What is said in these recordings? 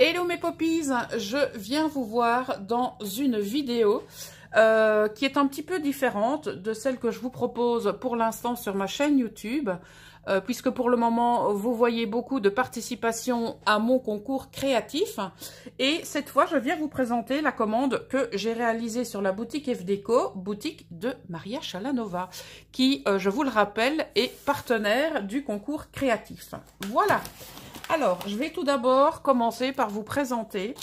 Hello mes poppies, je viens vous voir dans une vidéo qui est un petit peu différente de celle que je vous propose pour l'instant sur ma chaîne YouTube, puisque pour le moment vous voyez beaucoup de participation à mon concours créatif. Et cette fois je viens vous présenter la commande que j'ai réalisée sur la boutique FDeco, boutique de Maria Chalanova, qui, je vous le rappelle, est partenaire du concours créatif. Voilà. Alors, je vais tout d'abord commencer par vous présenter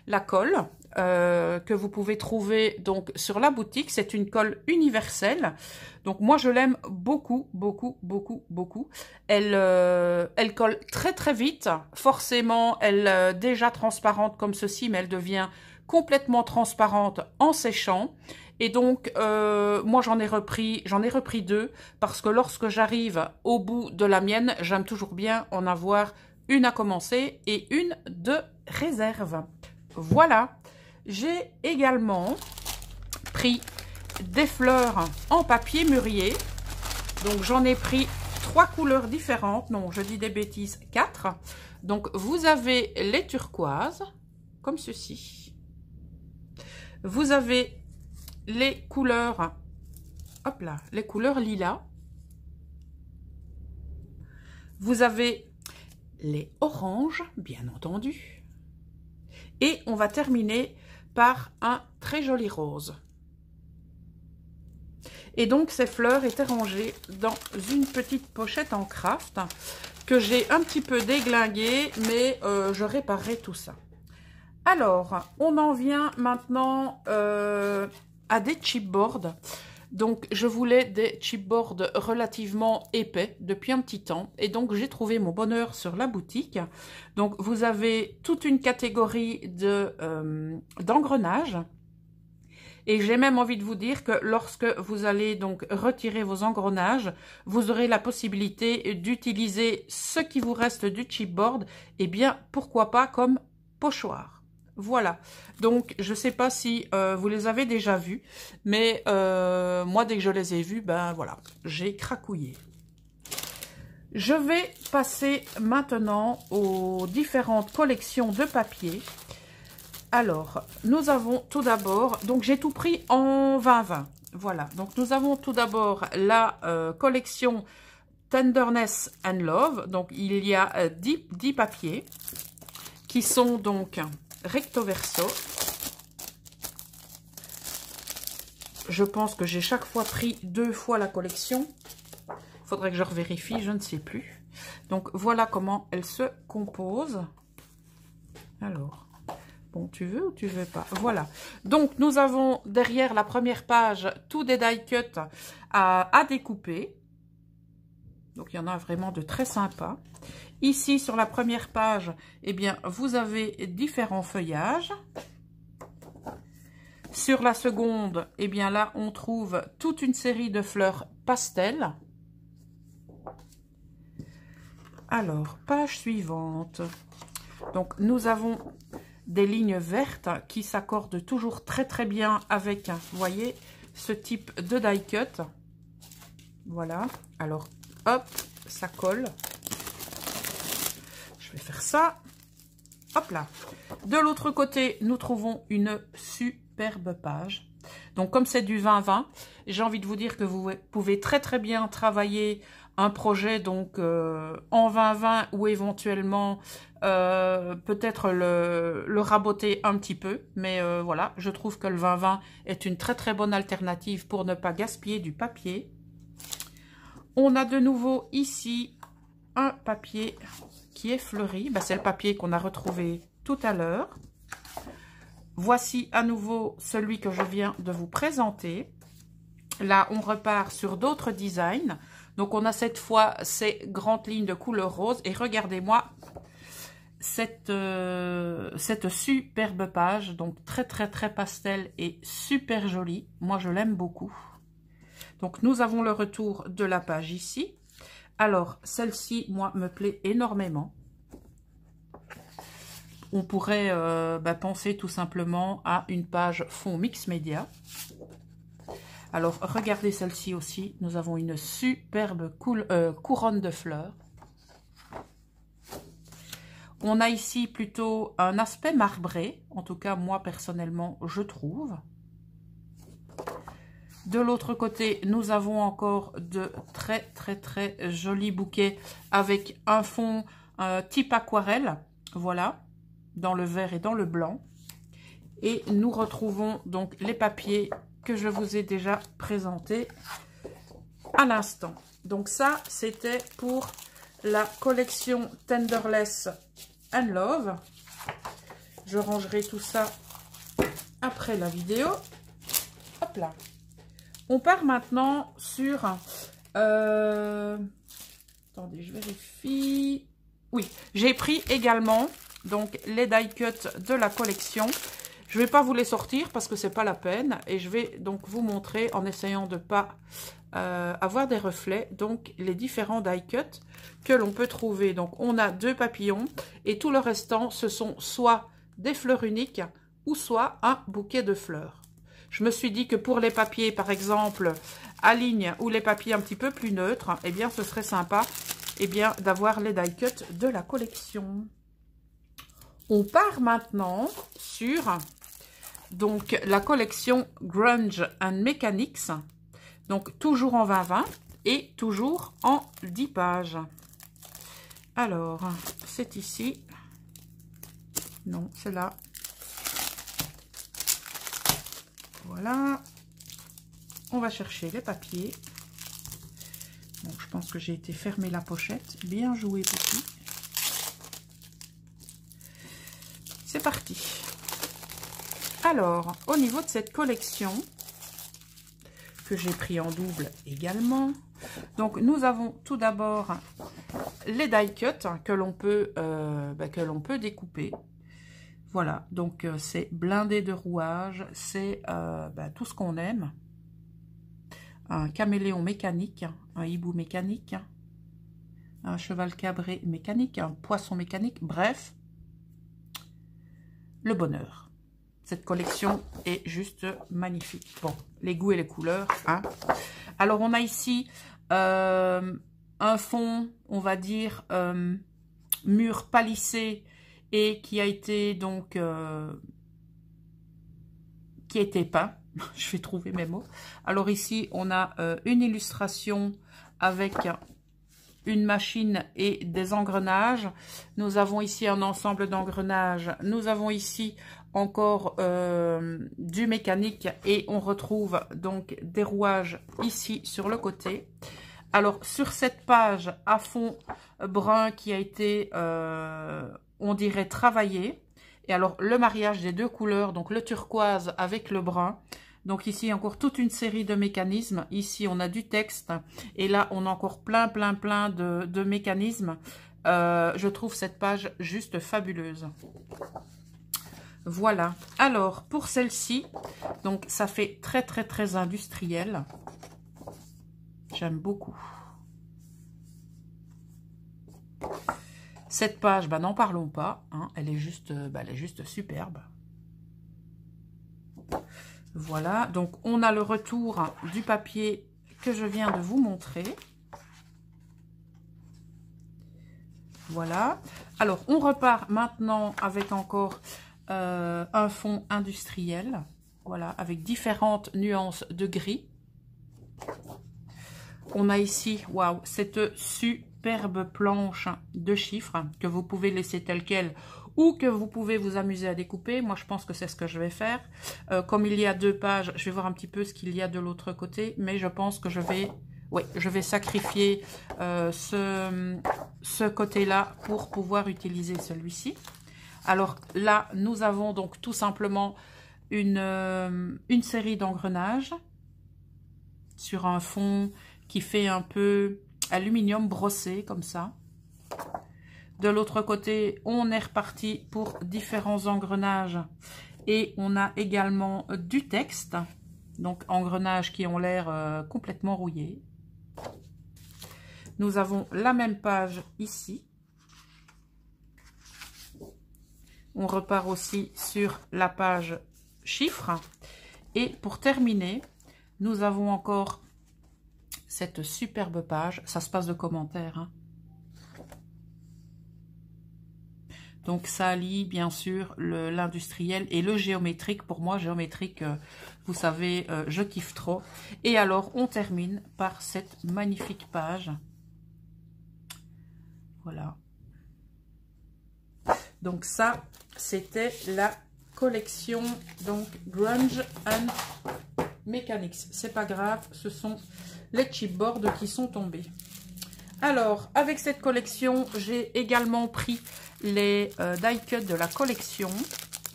la colle que vous pouvez trouver donc sur la boutique. C'est une colle universelle. Donc moi, je l'aime beaucoup, beaucoup, beaucoup, beaucoup. Elle colle très, très vite. Forcément, elle est déjà transparente comme ceci, mais elle devient complètement transparente en séchant. Et donc, moi, j'en ai repris deux parce que lorsque j'arrive au bout de la mienne, j'aime toujours bien en avoir une à commencer et une de réserve. Voilà. J'ai également pris des fleurs en papier mûrier. Donc, j'en ai pris 3 couleurs différentes. Non, je dis des bêtises, 4. Donc, vous avez les turquoises, comme ceci. Vous avez les couleurs, hop là, les couleurs lilas. Vous avez les oranges, bien entendu. Et on va terminer par un très joli rose. Et donc, ces fleurs étaient rangées dans une petite pochette en craft que j'ai un petit peu déglinguée, mais je réparerai tout ça. Alors, on en vient maintenant à des chipboards. Donc, je voulais des chipboards relativement épais depuis un petit temps. Et donc, j'ai trouvé mon bonheur sur la boutique. Donc, vous avez toute une catégorie d'engrenages. Et j'ai même envie de vous dire que lorsque vous allez donc retirer vos engrenages, vous aurez la possibilité d'utiliser ce qui vous reste du chipboard. Et bien, pourquoi pas comme pochoir. Voilà, donc je ne sais pas si vous les avez déjà vus, mais moi dès que je les ai vus, ben voilà, j'ai cracouillé. Je vais passer maintenant aux différentes collections de papier. Alors, nous avons tout d'abord, donc j'ai tout pris en 20-20, voilà. Donc nous avons tout d'abord la collection Tenderness and Love, donc il y a 10 papiers qui sont donc recto verso. Je pense que j'ai chaque fois pris 2 fois la collection. Il faudrait que je revérifie, je ne sais plus. Donc voilà comment elle se compose. Alors, bon, tu veux ou tu veux pas? Voilà. Donc nous avons derrière la première page tous des die cuts à découper. Donc il y en a vraiment de très sympas. Ici, sur la première page, eh bien, vous avez différents feuillages. Sur la seconde, eh bien, là, on trouve toute une série de fleurs pastel. Alors, page suivante. Donc, nous avons des lignes vertes qui s'accordent toujours très, très bien avec, vous voyez, ce type de die cut. Voilà. Alors, hop, ça colle. Je vais faire ça. Hop là. De l'autre côté, nous trouvons une superbe page. Donc, comme c'est du 20-20, j'ai envie de vous dire que vous pouvez très très bien travailler un projet donc en 20-20 ou éventuellement peut-être le raboter un petit peu. Mais voilà, je trouve que le 20-20 est une très très bonne alternative pour ne pas gaspiller du papier. On a de nouveau ici un papier qui est fleuri, ben, c'est le papier qu'on a retrouvé tout à l'heure. Voici à nouveau celui que je viens de vous présenter. Là, on repart sur d'autres designs. Donc, on a cette fois ces grandes lignes de couleur rose. Et regardez-moi cette superbe page. Donc, très, très, très pastel et super jolie. Moi, je l'aime beaucoup. Donc, nous avons le retour de la page ici. Alors, celle-ci, moi, me plaît énormément. On pourrait penser tout simplement à une page fond mix média. Alors, regardez celle-ci aussi. Nous avons une superbe couronne de fleurs. On a ici plutôt un aspect marbré. En tout cas, moi, personnellement, je trouve. De l'autre côté, nous avons encore de très jolis bouquets avec un fond type aquarelle. Voilà, dans le vert et dans le blanc. Et nous retrouvons donc les papiers que je vous ai déjà présentés à l'instant. Donc ça, c'était pour la collection Tenderless and Love. Je rangerai tout ça après la vidéo. Hop là. On part maintenant sur... attendez, je vérifie. Oui, j'ai pris également donc les die cuts de la collection. Je ne vais pas vous les sortir parce que c'est pas la peine. Et je vais donc vous montrer en essayant de ne pas avoir des reflets. Donc les différents die cuts que l'on peut trouver. Donc on a 2 papillons et tout le restant ce sont soit des fleurs uniques ou soit un bouquet de fleurs. Je me suis dit que pour les papiers, par exemple, à ligne ou les papiers un petit peu plus neutres, eh bien, ce serait sympa d'avoir les die cuts de la collection. On part maintenant sur donc, la collection Grunge and Mechanics. Donc, toujours en 20-20 et toujours en 10 pages. Alors, c'est ici. Non, c'est là. Voilà, on va chercher les papiers. Donc, je pense que j'ai été fermer la pochette. Bien joué, petit. C'est parti. Alors, au niveau de cette collection, que j'ai pris en double également, donc nous avons tout d'abord les die cuts que l'on peut découper. Voilà, donc c'est blindé de rouage, c'est tout ce qu'on aime. Un caméléon mécanique, un hibou mécanique, un cheval cabré mécanique, un poisson mécanique, bref, le bonheur. Cette collection est juste magnifique. Bon, les goûts et les couleurs. Hein. Alors, on a ici un fond, on va dire, mur palissé, et qui a été donc qui a été peint. Je vais trouver mes mots. Alors ici, on a une illustration avec une machine et des engrenages. Nous avons ici un ensemble d'engrenages. Nous avons ici encore du mécanique et on retrouve donc des rouages ici sur le côté. Alors sur cette page à fond brun qui a été on dirait travaillé. Et alors, le mariage des 2 couleurs, donc le turquoise avec le brun. Donc ici, encore toute une série de mécanismes. Ici, on a du texte. Et là, on a encore plein de mécanismes. Je trouve cette page juste fabuleuse. Voilà. Alors, pour celle-ci, donc ça fait très industriel. J'aime beaucoup. Cette page, n'en parlons pas, hein, elle est juste superbe. Voilà, donc on a le retour du papier que je viens de vous montrer. Voilà. Alors, on repart maintenant avec encore un fond industriel. Voilà, avec différentes nuances de gris. On a ici, waouh, cette superbe planche de chiffres que vous pouvez laisser telle quelle ou que vous pouvez vous amuser à découper. Moi, je pense que c'est ce que je vais faire. Comme il y a 2 pages, je vais voir un petit peu ce qu'il y a de l'autre côté, mais je pense que je vais sacrifier ce côté-là pour pouvoir utiliser celui-ci. Alors là, nous avons donc tout simplement une série d'engrenages sur un fond qui fait un peu aluminium brossé comme ça. De l'autre côté, on est reparti pour différents engrenages et on a également du texte, donc engrenages qui ont l'air complètement rouillés. Nous avons la même page ici. On repart aussi sur la page chiffres. Et pour terminer, nous avons encore cette superbe page. Ça se passe de commentaires. Hein. Donc ça allie bien sûr l'industriel et le géométrique. Pour moi, géométrique, vous savez, je kiffe trop. Et alors, on termine par cette magnifique page. Voilà. Donc ça, c'était la collection donc Grunge and Mechanics. C'est pas grave, ce sont les chipboards qui sont tombés. Alors, avec cette collection, j'ai également pris les die cuts de la collection,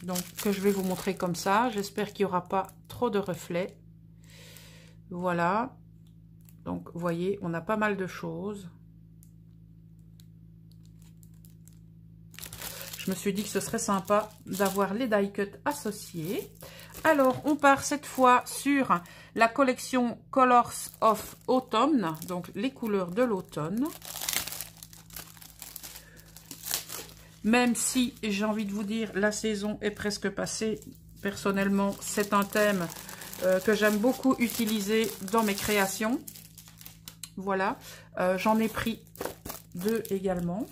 donc que je vais vous montrer comme ça. J'espère qu'il n'y aura pas trop de reflets. Voilà. Donc, vous voyez, on a pas mal de choses. Je me suis dit que ce serait sympa d'avoir les die cuts associés. Alors, on part cette fois sur la collection Colors of Autumn, donc les couleurs de l'automne. Même si, j'ai envie de vous dire, la saison est presque passée, personnellement, c'est un thème que j'aime beaucoup utiliser dans mes créations. Voilà, j'en ai pris 2 également.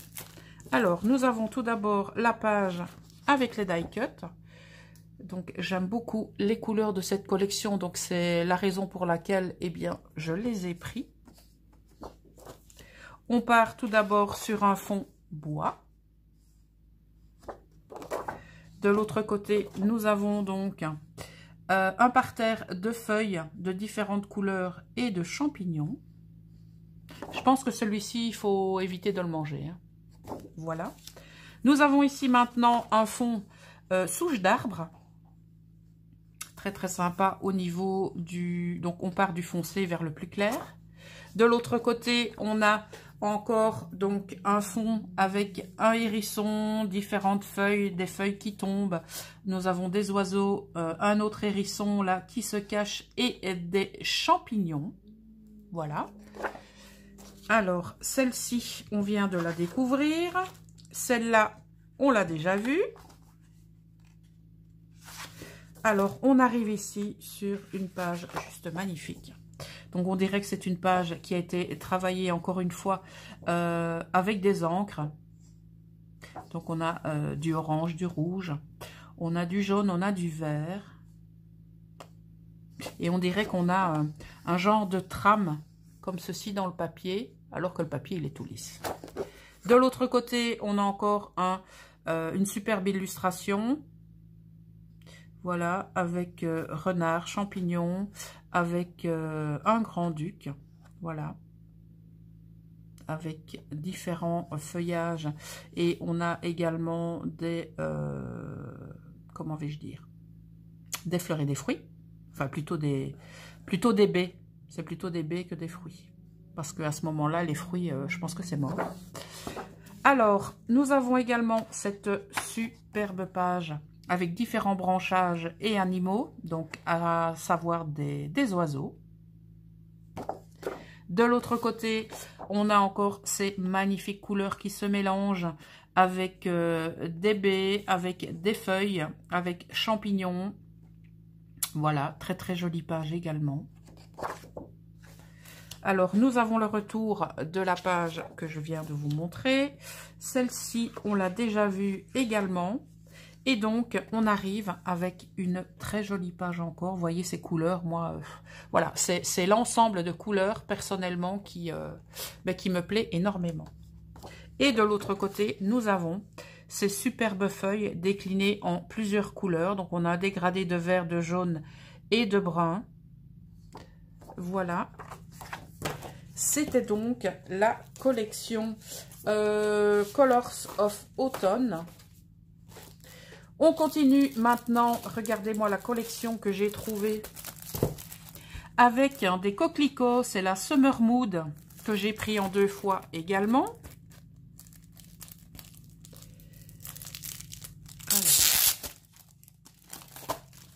Alors, nous avons tout d'abord la page avec les die cuts. Donc, j'aime beaucoup les couleurs de cette collection. Donc, c'est la raison pour laquelle, eh bien, je les ai pris. On part tout d'abord sur un fond bois. De l'autre côté, nous avons donc un parterre de feuilles de différentes couleurs et de champignons. Je pense que celui-ci, il faut éviter de le manger, hein. Voilà. Nous avons ici maintenant un fond souche d'arbre. Très très sympa au niveau du... Donc on part du foncé vers le plus clair. De l'autre côté, on a encore donc un fond avec un hérisson, différentes feuilles, des feuilles qui tombent. Nous avons des oiseaux, un autre hérisson là qui se cache et des champignons. Voilà. Alors, celle-ci, on vient de la découvrir. Celle-là, on l'a déjà vue. Alors, on arrive ici sur une page juste magnifique. Donc, on dirait que c'est une page qui a été travaillée, encore une fois, avec des encres. Donc, on a du orange, du rouge. On a du jaune, on a du vert. Et on dirait qu'on a un genre de trame, comme ceci dans le papier, alors que le papier, il est tout lisse. De l'autre côté, on a encore une superbe illustration. Voilà, avec renard, champignons, avec un grand-duc. Voilà. Avec différents feuillages. Et on a également des... comment vais-je dire? Des fleurs et des fruits. Enfin, plutôt des baies. C'est plutôt des baies que des fruits. Parce qu'à ce moment-là, les fruits, je pense que c'est mort. Alors, nous avons également cette superbe page avec différents branchages et animaux, donc à savoir des oiseaux. De l'autre côté, on a encore ces magnifiques couleurs qui se mélangent avec des baies, avec des feuilles, avec champignons. Voilà, très très jolie page également. Alors, nous avons le retour de la page que je viens de vous montrer. Celle-ci, on l'a déjà vue également. Et donc, on arrive avec une très jolie page encore. Vous voyez ces couleurs, moi, voilà, c'est l'ensemble de couleurs, personnellement, qui me plaît énormément. Et de l'autre côté, nous avons ces superbes feuilles déclinées en plusieurs couleurs. Donc, on a un dégradé de vert, de jaune et de brun. Voilà. C'était donc la collection Colors of Autumn. On continue maintenant. Regardez-moi la collection que j'ai trouvée avec des coquelicots. C'est la Summer Mood que j'ai pris en 2 fois également.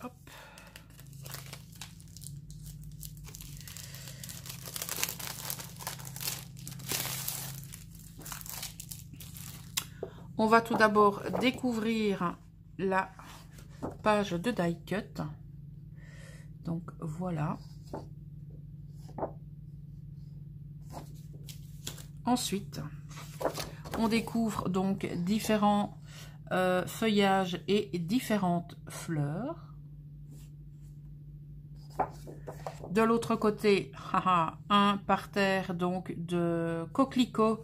Hop. On va tout d'abord découvrir la page de die cut. Donc voilà. Ensuite, on découvre donc différents feuillage et différentes fleurs. De l'autre côté, un parterre donc de coquelicots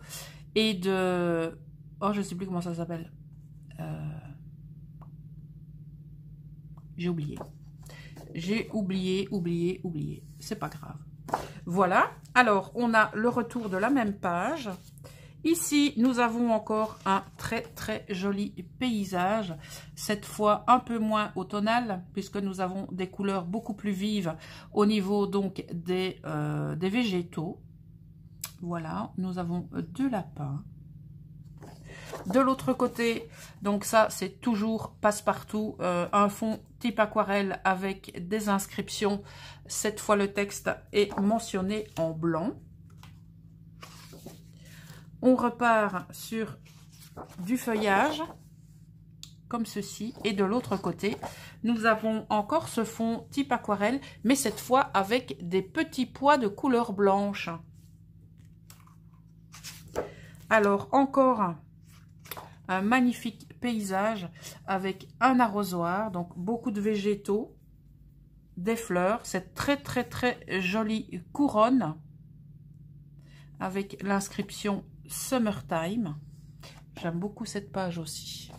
et de... Oh, je ne sais plus comment ça s'appelle. J'ai oublié. J'ai oublié. C'est pas grave. Voilà. Alors, on a le retour de la même page. Ici, nous avons encore un très très joli paysage, cette fois un peu moins automnal, puisque nous avons des couleurs beaucoup plus vives au niveau donc des végétaux. Voilà, nous avons deux lapins. De l'autre côté, donc ça c'est toujours passe-partout, un fond type aquarelle avec des inscriptions. Cette fois le texte est mentionné en blanc. On repart sur du feuillage, comme ceci. Et de l'autre côté, nous avons encore ce fond type aquarelle, mais cette fois avec des petits pois de couleur blanche. Alors, encore un magnifique paysage avec un arrosoir, donc beaucoup de végétaux, des fleurs, cette très très très jolie couronne avec l'inscription Summertime. J'aime beaucoup cette page aussi.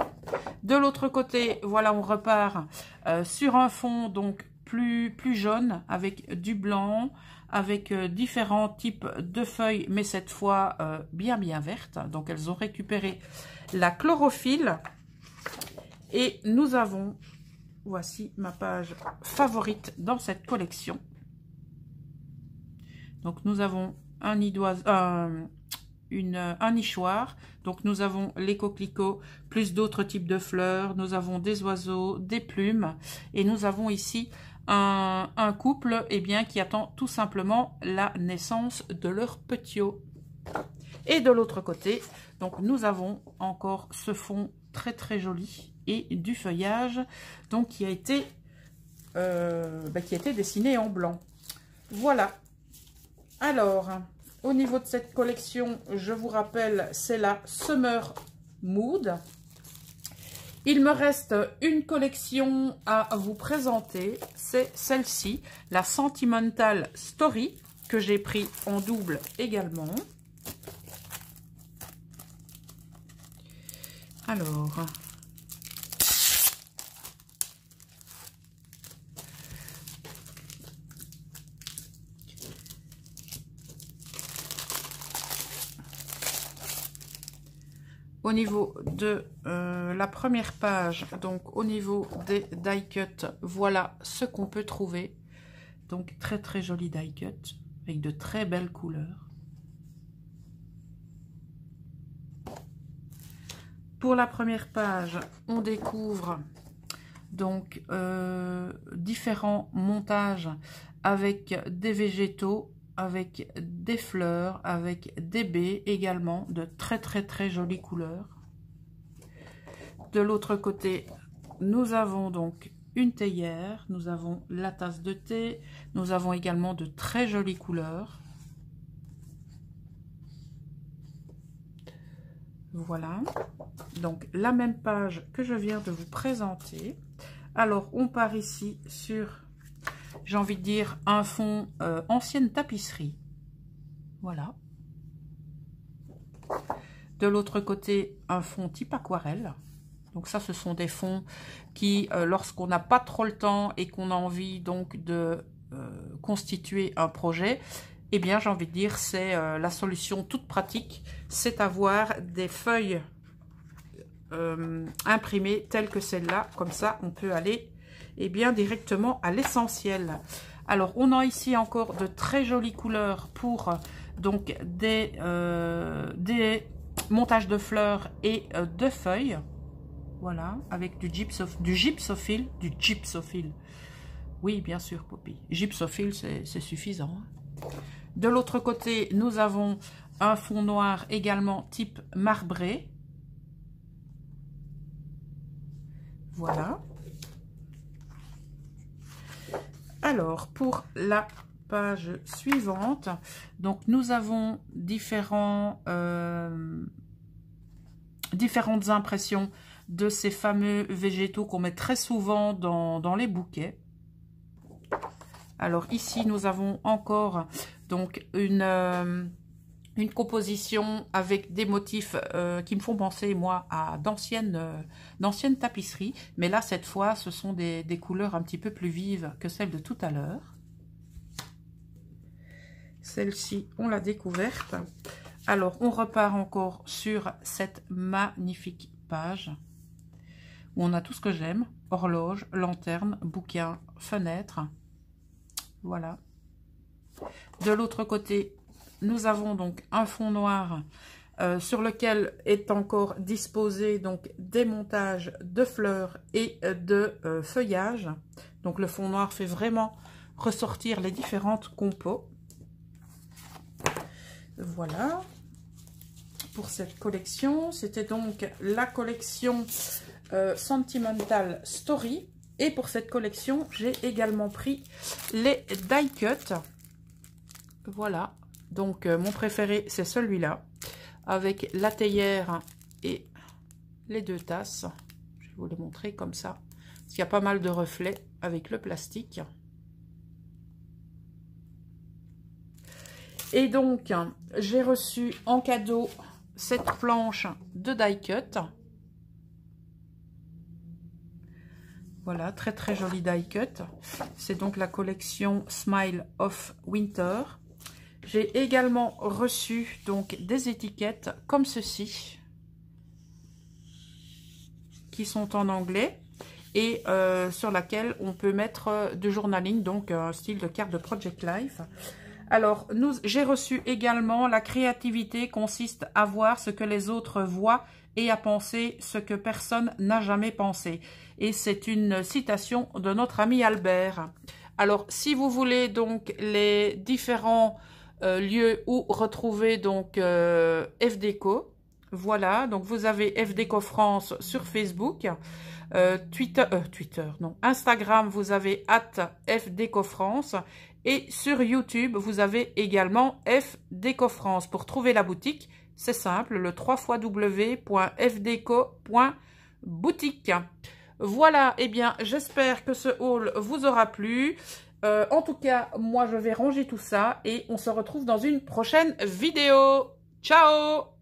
De l'autre côté, voilà, on repart sur un fond donc plus jaune avec du blanc, avec différents types de feuilles, mais cette fois bien vertes. Donc elles ont récupéré la chlorophylle. Et nous avons, voici ma page favorite dans cette collection. Donc nous avons un nid d'oiseau, un nichoir. Donc nous avons les coquelicots, plus d'autres types de fleurs. Nous avons des oiseaux, des plumes. Et nous avons ici un couple qui attend tout simplement la naissance de leur petiot. Et de l'autre côté, donc nous avons encore ce fond très très joli et du feuillage donc qui a été dessiné en blanc. Voilà. Alors, au niveau de cette collection, je vous rappelle, c'est la Summer Mood. Il me reste une collection à vous présenter, c'est celle-ci, la Sentimental Story, que j'ai pris en double également. Alors, au niveau de la première page, donc au niveau des die cut, voilà ce qu'on peut trouver. Donc très très joli die cut avec de très belles couleurs. Pour la première page, on découvre donc différents montages avec des végétaux, avec des fleurs, avec des baies également, de très très très jolies couleurs. De l'autre côté, nous avons donc une théière, nous avons la tasse de thé, nous avons également de très jolies couleurs. Voilà, donc la même page que je viens de vous présenter. Alors, on part ici sur, j'ai envie de dire, un fond ancienne tapisserie. Voilà. De l'autre côté, un fond type aquarelle. Donc ça, ce sont des fonds qui, lorsqu'on n'a pas trop le temps et qu'on a envie donc de constituer un projet, eh bien, j'ai envie de dire, c'est la solution toute pratique, c'est avoir des feuilles imprimées telles que celle-là. Comme ça, on peut aller directement à l'essentiel. Alors, on a ici encore de très jolies couleurs pour donc des montages de fleurs et de feuilles. Voilà, avec du gypsophile. Oui, bien sûr, Poppy. Gypsophile, c'est suffisant. De l'autre côté, nous avons un fond noir également type marbré. Voilà. Alors, pour la page suivante, donc nous avons différentes impressions de ces fameux végétaux qu'on met très souvent dans les bouquets. Alors ici, nous avons encore donc une composition avec des motifs qui me font penser, moi, à d'anciennes tapisseries. Mais là, cette fois, ce sont des couleurs un petit peu plus vives que celles de tout à l'heure. Celle-ci, on l'a découverte. Alors, on repart encore sur cette magnifique page où on a tout ce que j'aime. Horloge, lanterne, bouquin, fenêtre. Voilà. De l'autre côté, nous avons donc un fond noir sur lequel est encore disposé donc des montages de fleurs et de feuillage. Donc le fond noir fait vraiment ressortir les différentes compos. Voilà pour cette collection. C'était donc la collection Sentimental Story. Et pour cette collection, j'ai également pris les die cut. Voilà. Donc, mon préféré, c'est celui-là. Avec la théière et les deux tasses. Je vais vous les montrer comme ça. Parce qu'il y a pas mal de reflets avec le plastique. Et donc, j'ai reçu en cadeau cette planche de die cut. Voilà, très très joli die cut. C'est donc la collection Smile of Winter. J'ai également reçu donc des étiquettes comme ceci, qui sont en anglais et sur laquelle on peut mettre du journaling, donc un style de carte de Project Life. Alors, j'ai reçu également la créativité consiste à voir ce que les autres voient et à penser ce que personne n'a jamais pensé. Et c'est une citation de notre ami Albert. Alors, si vous voulez donc les différents lieux où retrouver donc FDeco, voilà, donc vous avez FDeco France sur Facebook, Instagram, vous avez @FDecoFrance. Et sur YouTube, vous avez également FDecoFrance. Pour trouver la boutique, c'est simple, le www.fdeco.boutique. Voilà, eh bien, j'espère que ce haul vous aura plu. En tout cas, moi, je vais ranger tout ça et on se retrouve dans une prochaine vidéo. Ciao!